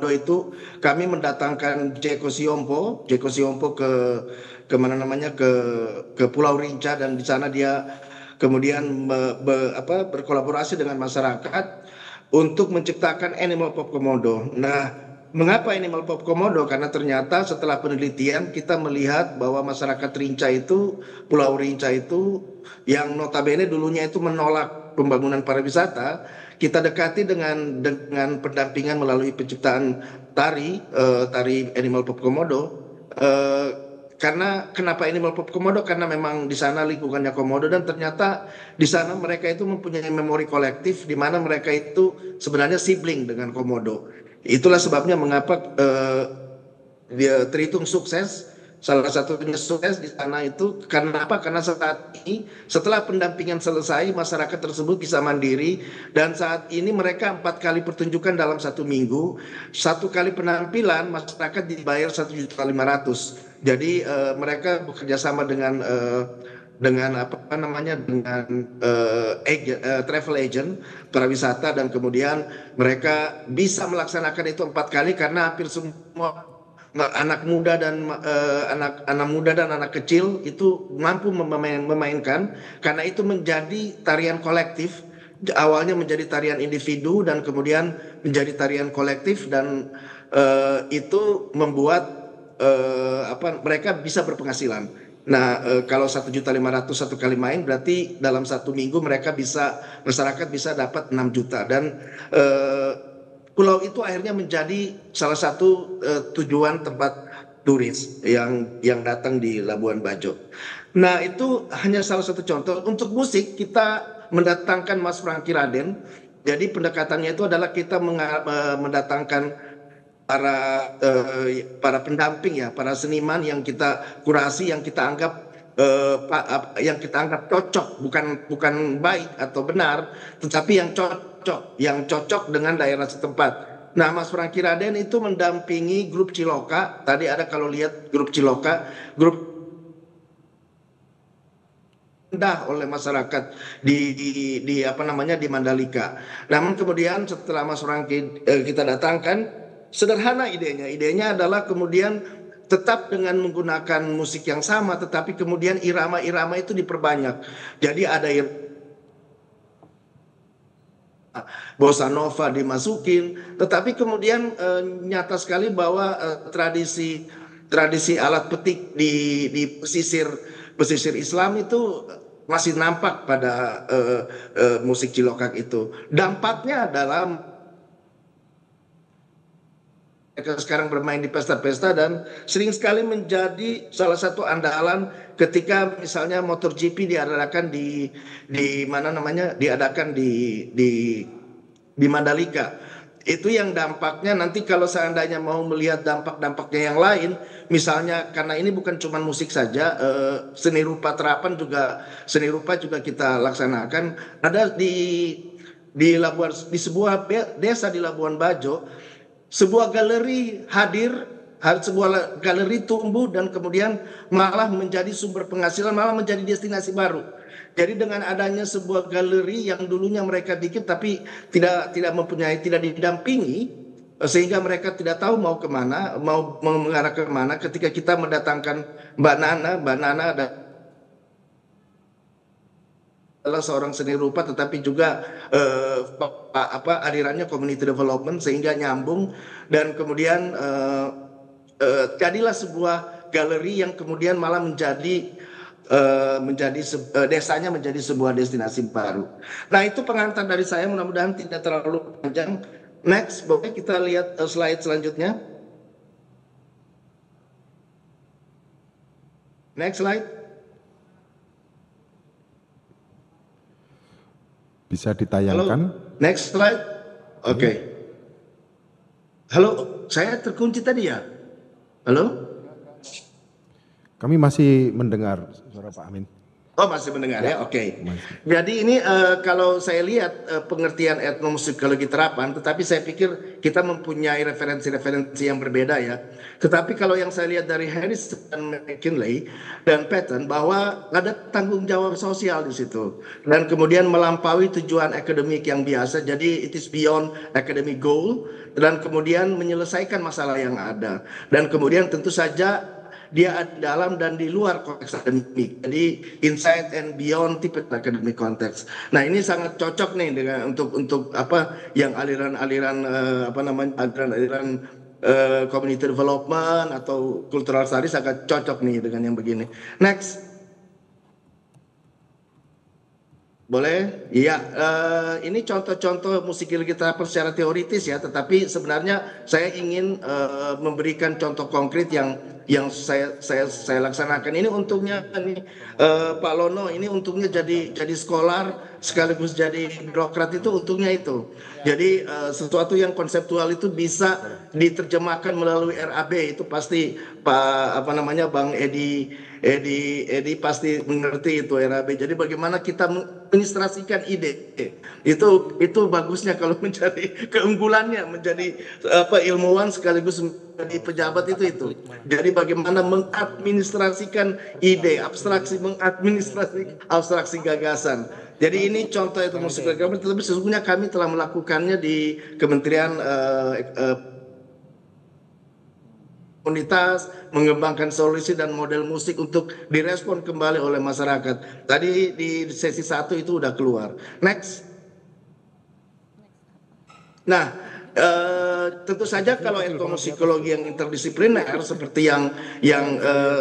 itu kami mendatangkan Jeko Siompo ke mana namanya ke Pulau Rinca, dan di sana dia kemudian berkolaborasi dengan masyarakat untuk menciptakan Animal Pop Komodo. Nah, mengapa Animal Pop Komodo? Karena ternyata setelah penelitian kita melihat bahwa masyarakat Rinca itu, Pulau Rinca itu, yang notabene dulunya itu menolak pembangunan pariwisata, kita dekati dengan pendampingan melalui penciptaan tari Animal Pop Komodo. Karena kenapa Animal Pop Komodo? Karena memang di sana lingkungannya komodo, dan ternyata di sana mereka itu mempunyai memori kolektif di mana mereka itu sebenarnya sibling dengan komodo. Itulah sebabnya mengapa dia terhitung sukses. Salah satunya sukses di sana itu karena apa? Karena saat ini setelah pendampingan selesai, masyarakat tersebut bisa mandiri, dan saat ini mereka 4 kali pertunjukan dalam 1 minggu. 1 kali penampilan masyarakat dibayar 1.500.000. Jadi mereka bekerja sama dengan apa namanya, dengan travel agent pariwisata, dan kemudian mereka bisa melaksanakan itu 4 kali karena hampir semua anak muda dan anak muda dan anak kecil itu mampu memainkan, karena itu menjadi tarian kolektif. Awalnya menjadi tarian individu dan kemudian menjadi tarian kolektif, dan itu membuat mereka bisa berpenghasilan. Nah, kalau 1.500.000 1 kali main, berarti dalam 1 minggu masyarakat bisa dapat 6 juta, dan pulau itu akhirnya menjadi salah satu tujuan tempat turis yang datang di Labuan Bajo. Nah, itu hanya salah satu contoh. Untuk musik kita mendatangkan Mas Franky Raden. Jadi pendekatannya itu adalah kita mendatangkan para pendamping ya, para seniman yang kita kurasi, yang kita anggap cocok, bukan baik atau benar, tetapi yang cocok dengan daerah setempat. Nah, Mas Franky Raden itu mendampingi grup Ciloka. Tadi ada, kalau lihat grup Ciloka, grup rendah oleh masyarakat di apa namanya, di Mandalika. Namun kemudian setelah Mas Franky kita datangkan, sederhana idenya. Idenya adalah kemudian tetap dengan menggunakan musik yang sama, tetapi kemudian irama-irama itu diperbanyak. Jadi ada bossa nova dimasukin, tetapi kemudian nyata sekali bahwa tradisi alat petik di pesisir Islam itu masih nampak pada musik cilokak itu. Dampaknya adalah mereka sekarang bermain di pesta-pesta dan sering sekali menjadi salah satu andalan ketika misalnya MotoGP diadakan di mana namanya, diadakan di Mandalika. Itu yang dampaknya nanti kalau seandainya mau melihat dampak-dampaknya yang lain, misalnya karena ini bukan cuma musik saja, seni rupa terapan juga, seni rupa juga kita laksanakan. Ada di sebuah desa di Labuan Bajo, sebuah galeri sebuah galeri tumbuh dan kemudian malah menjadi sumber penghasilan, malah menjadi destinasi baru. Jadi dengan adanya sebuah galeri yang dulunya mereka bikin tapi tidak didampingi, sehingga mereka tidak tahu mau kemana, mau mengarah kemana. Ketika kita mendatangkan Mbak Nana adalah seorang seni rupa, tetapi juga alirannya community development, sehingga nyambung, dan kemudian jadilah sebuah galeri yang kemudian malah desanya menjadi sebuah destinasi baru. Nah, itu pengantar dari saya, mudah-mudahan tidak terlalu panjang. Next, boleh kita lihat slide selanjutnya. Next slide. Bisa ditayangkan. Halo, next slide. Oke. Halo, saya terkunci tadi ya? Halo? Kami masih mendengar suara Pak Amin. Oh, masih mendengar ya, Ya, oke. masih. Jadi ini kalau saya lihat pengertian etnomusikologi terapan, tetapi saya pikir kita mempunyai referensi-referensi yang berbeda ya. Tetapi kalau yang saya lihat dari Harris dan McKinley dan Patton bahwa ada tanggung jawab sosial di situ dan kemudian melampaui tujuan akademik yang biasa. Jadi it is beyond academic goal dan kemudian menyelesaikan masalah yang ada dan kemudian tentu saja dia ada dalam dan di luar konteks akademik. Jadi inside and beyond tipe akademik konteks. Nah, ini sangat cocok nih dengan untuk apa yang aliran-aliran apa namanya aliran-aliran community development atau cultural studies sangat cocok nih dengan yang begini. Next. Boleh? Iya, ini contoh-contoh musikologi terapan secara teoritis ya, tetapi sebenarnya saya ingin memberikan contoh konkret yang saya laksanakan. Ini untungnya nih Pak Lono, ini untungnya jadi scholar sekaligus jadi birokrat itu untungnya itu. Jadi sesuatu yang konseptual itu bisa diterjemahkan melalui RAB itu pasti Pak apa namanya Bang Edi pasti mengerti itu RAB. Jadi bagaimana kita mengilustrasikan ide itu bagusnya kalau menjadi keunggulannya menjadi apa ilmuwan sekaligus menjadi pejabat itu. Jadi bagaimana mengadministrasikan ide mengadministrasi abstraksi gagasan. Jadi ini contoh itu musik kami, tetapi sesungguhnya kami telah melakukannya di Kementerian komunitas, mengembangkan solusi dan model musik untuk direspon kembali oleh masyarakat. Tadi di sesi 1 itu udah keluar. Next. Nah, tentu saja kalau etnomusikologi yang interdisipliner seperti yang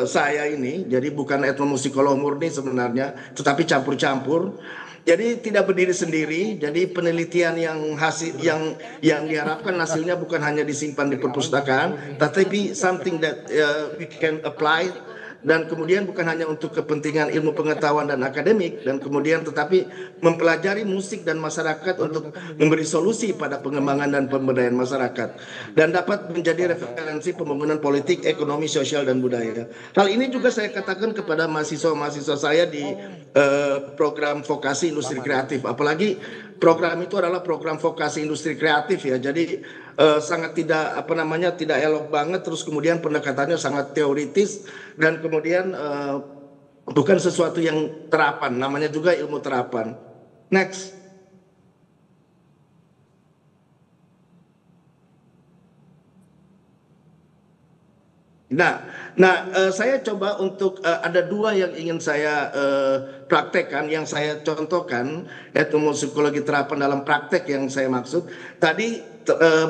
saya ini, jadi bukan etnomusikolog murni sebenarnya, tetapi campur-campur. Jadi tidak berdiri sendiri. Jadi penelitian yang hasil yang diharapkan hasilnya bukan hanya disimpan di perpustakaan, tetapi something that we can apply dan kemudian bukan hanya untuk kepentingan ilmu pengetahuan dan akademik dan kemudian tetapi mempelajari musik dan masyarakat untuk memberi solusi pada pengembangan dan pemberdayaan masyarakat dan dapat menjadi referensi pembangunan politik, ekonomi, sosial dan budaya. Hal ini juga saya katakan kepada mahasiswa-mahasiswa saya di program vokasi industri kreatif. Apalagi program itu adalah program vokasi industri kreatif ya. Jadi sangat tidak apa namanya tidak elok banget terus kemudian pendekatannya sangat teoritis dan kemudian bukan sesuatu yang terapan, namanya juga ilmu terapan. Next. Saya coba untuk ada dua yang ingin saya praktekkan, yang saya contohkan, etnomusikologi terapan dalam praktek yang saya maksud. Tadi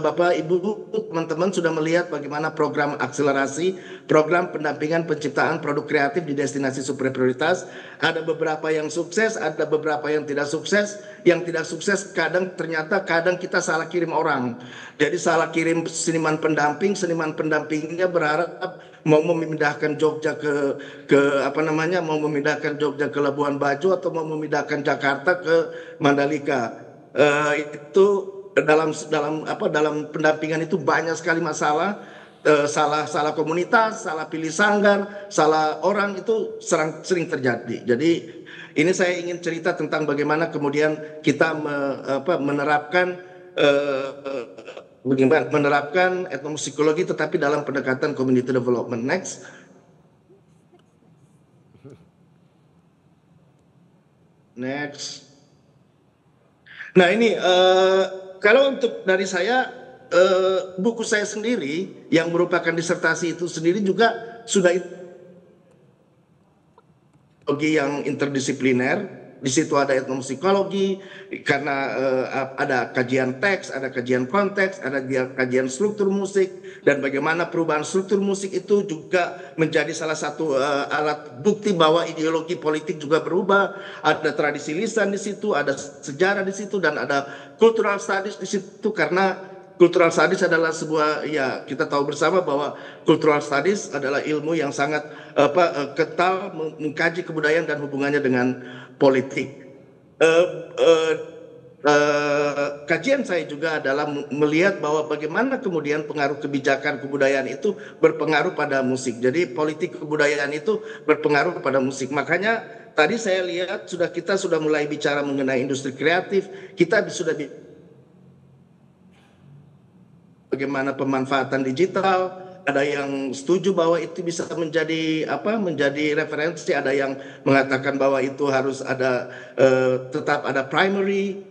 Bapak, Ibu, teman-teman sudah melihat bagaimana program akselerasi, program pendampingan penciptaan produk kreatif di destinasi super prioritas. Ada beberapa yang sukses, ada beberapa yang tidak sukses. Yang tidak sukses kadang kita salah kirim orang. Jadi salah kirim seniman pendampingnya berharap mau memindahkan Jogja ke apa namanya mau memindahkan Jogja ke Labuan Bajo atau mau memindahkan Jakarta ke Mandalika. Itu dalam pendampingan itu banyak sekali masalah. Salah komunitas, salah pilih sanggar, salah orang itu sering terjadi. Jadi ini saya ingin cerita tentang bagaimana kemudian kita menerapkan etnomusikologi tetapi dalam pendekatan community development. Next. Next. Nah ini kalau untuk dari saya buku saya sendiri yang merupakan disertasi itu sendiri juga sudah yang interdisipliner. Di situ ada etnomusikologi karena ada kajian teks, ada kajian konteks, ada kajian struktur musik dan bagaimana perubahan struktur musik itu juga menjadi salah satu alat bukti bahwa ideologi politik juga berubah. Ada tradisi lisan di situ, ada sejarah di situ dan ada cultural studies di situ karena cultural studies adalah sebuah ya kita tahu bersama bahwa cultural studies adalah ilmu yang sangat kental mengkaji kebudayaan dan hubungannya dengan politik. Kajian saya juga adalah melihat bahwa bagaimana kemudian pengaruh kebijakan kebudayaan itu berpengaruh pada musik. Jadi politik kebudayaan itu berpengaruh pada musik. Makanya tadi saya lihat kita sudah mulai bicara mengenai industri kreatif, kita sudah bagaimana pemanfaatan digital. Ada yang setuju bahwa itu bisa menjadi menjadi referensi, ada yang mengatakan bahwa itu harus ada tetap ada primary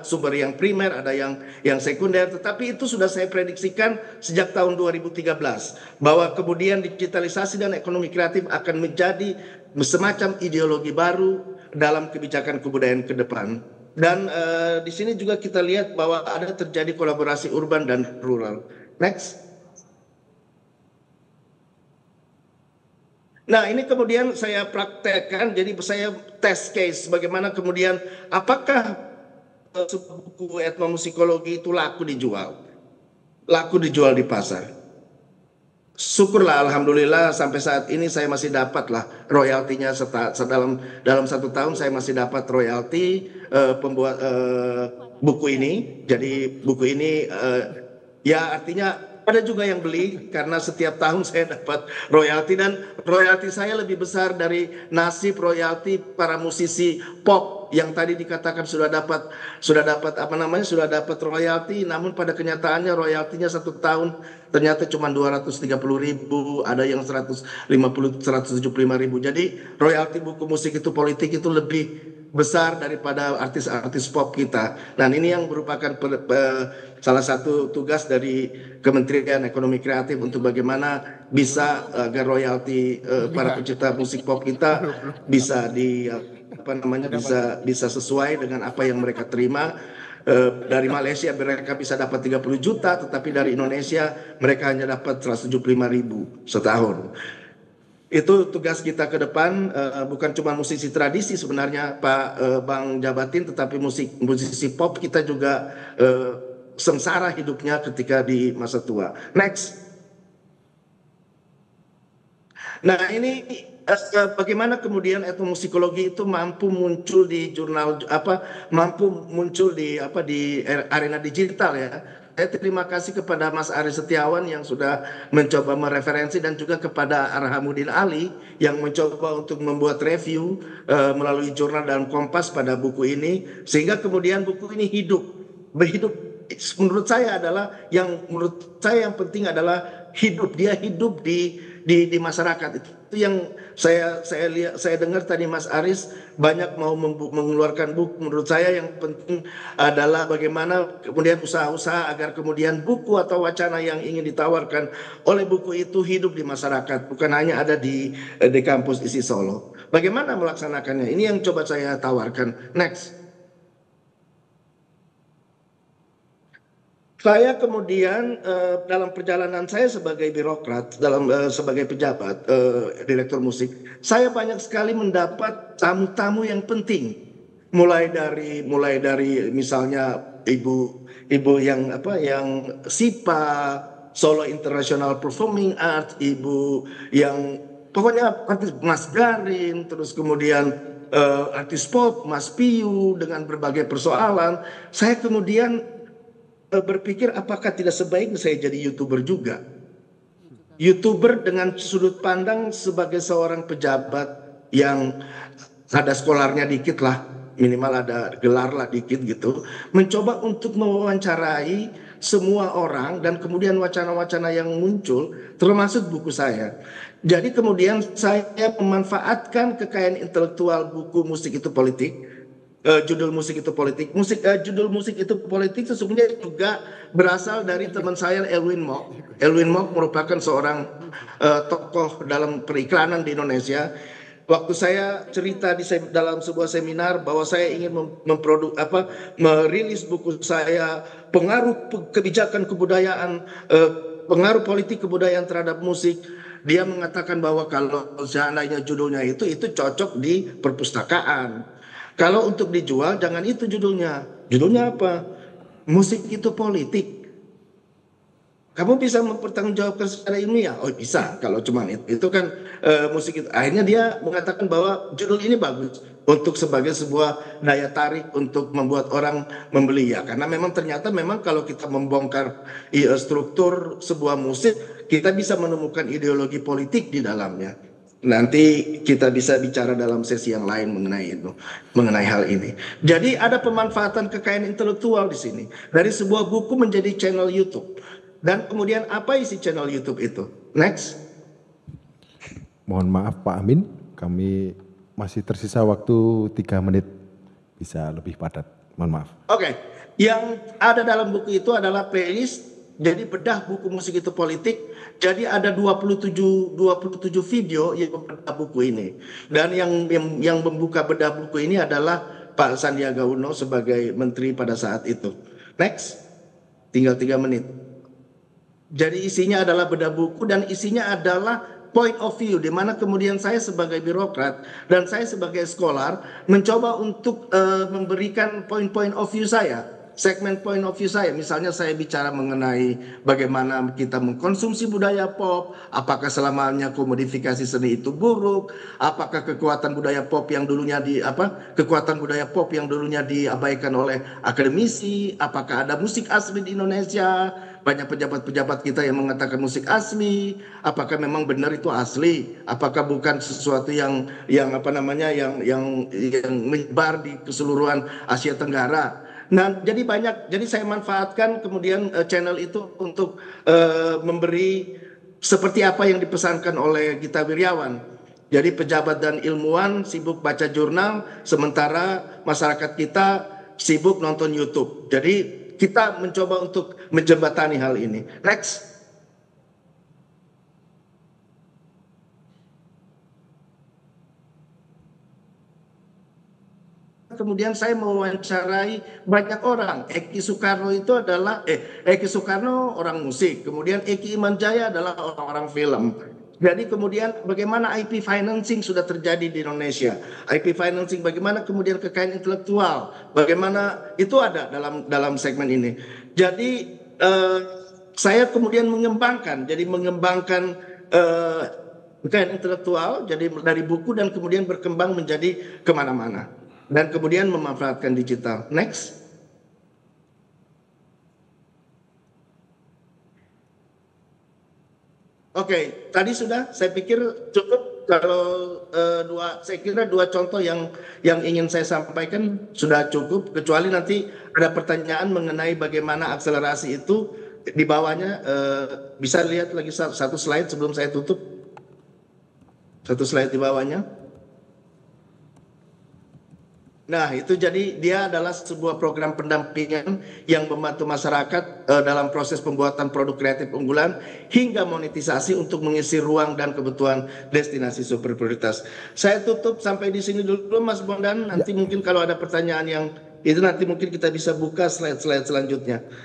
sumber yang primer, ada yang sekunder, tetapi itu sudah saya prediksikan sejak tahun 2013 bahwa kemudian digitalisasi dan ekonomi kreatif akan menjadi semacam ideologi baru dalam kebijakan kebudayaan ke depan. Dan di sini juga kita lihat bahwa ada terjadi kolaborasi urban dan rural. Next. Nah, ini kemudian saya praktekkan, jadi saya test case bagaimana kemudian apakah buku etnomusikologi itu laku dijual di pasar. Syukurlah, alhamdulillah sampai saat ini saya masih dapat lah royaltinya, dalam 1 tahun saya masih dapat royalti pembuat buku ini. Jadi buku ini ya artinya ada juga yang beli karena setiap tahun saya dapat royalti, dan royalti saya lebih besar dari nasib royalti para musisi pop yang tadi dikatakan sudah dapat royalti, namun pada kenyataannya royaltinya 1 tahun ternyata cuma 230.000, ada yang 175.000. Jadi royalti buku musik itu politik itu lebih besar daripada artis-artis pop kita. Dan ini yang merupakan salah satu tugas dari Kementerian Ekonomi Kreatif untuk bagaimana bisa agar royalti para pencipta musik pop kita bisa bisa sesuai dengan apa yang mereka terima. Dari Malaysia mereka bisa dapat 30 juta, tetapi dari Indonesia mereka hanya dapat 175.000 setahun. Itu tugas kita ke depan, bukan cuma musisi tradisi sebenarnya Pak Bang Jabatin, tetapi musisi pop kita juga sengsara hidupnya ketika di masa tua. Next. Nah, ini bagaimana kemudian etnomusikologi itu mampu muncul di jurnal mampu muncul di arena digital ya. Saya terima kasih kepada Mas Aris Setiawan yang sudah mencoba mereferensi, dan juga kepada Arhamuddin Ali yang mencoba untuk membuat review melalui jurnal dan Kompas pada buku ini, sehingga kemudian buku ini hidup. Menurut saya yang penting adalah dia hidup di masyarakat. Itu yang saya dengar tadi Mas Aris banyak mau mengeluarkan buku. Menurut saya yang penting adalah bagaimana kemudian usaha-usaha agar kemudian buku atau wacana yang ingin ditawarkan oleh buku itu hidup di masyarakat, bukan hanya ada di kampus isi Solo. Bagaimana melaksanakannya? Ini yang coba saya tawarkan. Next. Saya kemudian dalam perjalanan saya sebagai birokrat, sebagai pejabat direktur musik, saya banyak sekali mendapat tamu-tamu yang penting, mulai dari misalnya ibu yang SIPA, Solo International Performing Art, ibu yang pokoknya artis Mas Garin, terus kemudian artis pop Mas Piyu dengan berbagai persoalan. Saya kemudian berpikir apakah tidak sebaiknya saya jadi YouTuber juga. YouTuber dengan sudut pandang sebagai seorang pejabat yang ada sekolarnya dikit lah, minimal ada gelar lah dikit gitu, mencoba untuk mewawancarai semua orang, dan kemudian wacana-wacana yang muncul termasuk buku saya. Jadi kemudian saya memanfaatkan kekayaan intelektual buku Musik Itu Politik. Judul musik itu politik. Judul musik itu politik sesungguhnya juga berasal dari teman saya Elwin Mok. Elwin Mok merupakan seorang tokoh dalam periklanan di Indonesia. Waktu saya cerita dalam sebuah seminar bahwa saya ingin merilis buku saya, pengaruh kebijakan kebudayaan, pengaruh politik kebudayaan terhadap musik, dia mengatakan bahwa kalau seandainya judulnya itu cocok di perpustakaan. Kalau untuk dijual jangan itu judulnya. Judulnya apa? Musik Itu Politik. Kamu bisa mempertanggungjawabkan secara ilmiah? Oh bisa, kalau cuma itu kan musik itu. Akhirnya dia mengatakan bahwa judul ini bagus untuk sebagai sebuah daya tarik untuk membuat orang membeli ya. Karena ternyata kalau kita membongkar struktur sebuah musik, kita bisa menemukan ideologi politik di dalamnya. Nanti kita bisa bicara dalam sesi yang lain mengenai itu, mengenai hal ini. Jadi ada pemanfaatan kekayaan intelektual di sini. Dari sebuah buku menjadi channel YouTube. Dan kemudian apa isi channel YouTube itu? Next. Mohon maaf Pak Amin, kami masih tersisa waktu 3 menit, bisa lebih padat. Mohon maaf. Oke, yang ada dalam buku itu adalah playlist. Jadi bedah buku musik itu politik. Jadi ada 27 video yang membedah buku ini. Dan yang membuka bedah buku ini adalah Pak Sandiaga Uno sebagai menteri pada saat itu. Next. Tinggal 3 menit. Jadi isinya adalah bedah buku dan isinya adalah point of view, di mana kemudian saya sebagai birokrat dan saya sebagai scholar mencoba untuk memberikan point of view saya, segmen point of view saya. Misalnya saya bicara mengenai bagaimana kita mengkonsumsi budaya pop, apakah selamanya komodifikasi seni itu buruk, apakah kekuatan budaya pop yang dulunya diabaikan oleh akademisi, apakah ada musik asli di Indonesia. Banyak pejabat-pejabat kita yang mengatakan musik asli, apakah memang benar itu asli? Apakah bukan sesuatu yang menyebar di keseluruhan Asia Tenggara? Nah, jadi saya manfaatkan kemudian channel itu untuk memberi seperti apa yang dipesankan oleh Gita Wirjawan. Jadi pejabat dan ilmuwan sibuk baca jurnal, sementara masyarakat kita sibuk nonton YouTube. Jadi kita mencoba untuk menjembatani hal ini. Next. Kemudian saya mewawancarai banyak orang. Eki Soekarno itu adalah Eki Soekarno orang musik, kemudian Eki Imanjaya adalah orang film. Jadi kemudian bagaimana IP financing sudah terjadi di Indonesia. IP financing bagaimana kemudian kekayaan intelektual, bagaimana itu ada dalam segmen ini. Jadi saya kemudian mengembangkan kekayaan intelektual jadi dari buku dan kemudian berkembang menjadi kemana-mana dan kemudian memanfaatkan digital. Next. Oke, tadi sudah saya pikir cukup kalau saya kira dua contoh yang ingin saya sampaikan sudah cukup, kecuali nanti ada pertanyaan mengenai bagaimana akselerasi itu di bawahnya. Bisa lihat lagi satu slide sebelum saya tutup. Satu slide di bawahnya. Nah, itu jadi dia adalah sebuah program pendampingan yang membantu masyarakat dalam proses pembuatan produk kreatif unggulan hingga monetisasi untuk mengisi ruang dan kebutuhan destinasi super prioritas. Saya tutup sampai di sini dulu Mas Bondan, nanti mungkin kalau ada pertanyaan yang itu nanti mungkin kita bisa buka slide-slide selanjutnya.